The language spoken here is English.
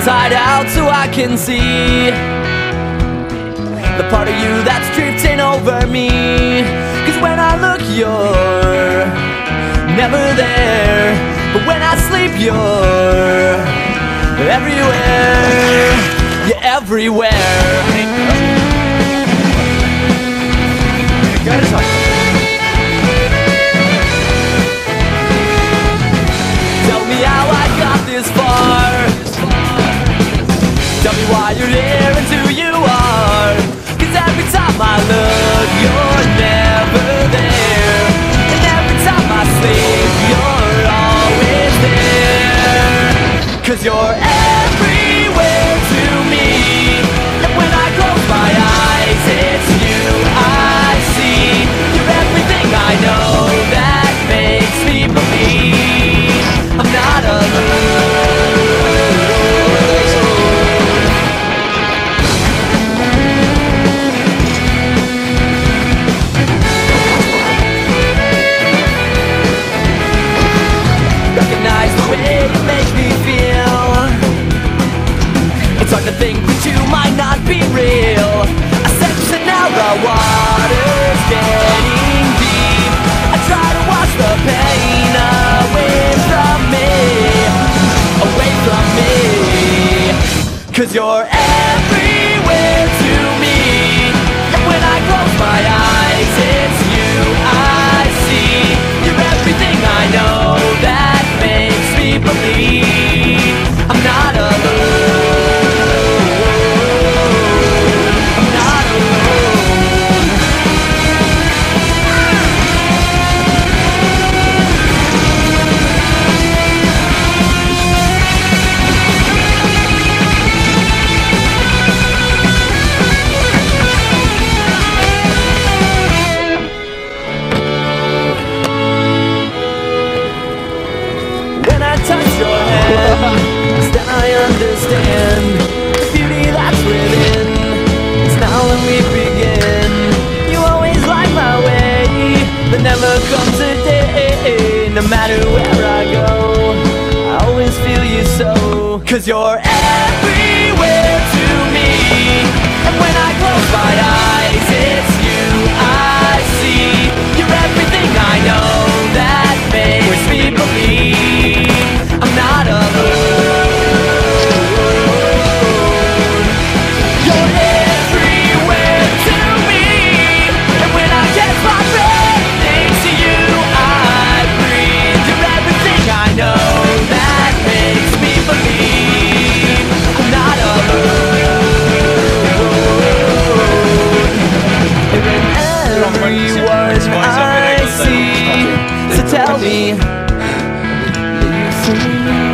inside out so I can see the part of you that's drifting over me. Cause when I look you're never there, but when I sleep you're everywhere. You're everywhere. Tell me how I got this far. Tell me why you're here and who you are. Cause every time I look you're never there, and every time I sleep you're always there. Cause you're everywhere to me, and when I close my eyes it's you I see. You're everything I know that makes me believe I'm not alone. Recognize the way you make me feel. It's hard to think that you might not be real. I sense that now the water's getting deep. I try to wash the pain away from me. Cause you're everywhere to me, and when I close my eyes it's you I see. You're everything I know that makes me believe I'm not alone. I'm not alone. When I touch your hand, then I understand the beauty that's within. It's now when we begin. You always light my way. There never comes a day, no matter where I go, I always feel you so. Cause you're everywhere to me, and when I close my eyes it's you I see. You're everything I know that makes me believe I'm not alone. You're everywhere to me, and when I catch my breath thanks to you I breathe. You're everything I know that makes me believe I'm not alone. You're in everyone I see, so tell me, do you see?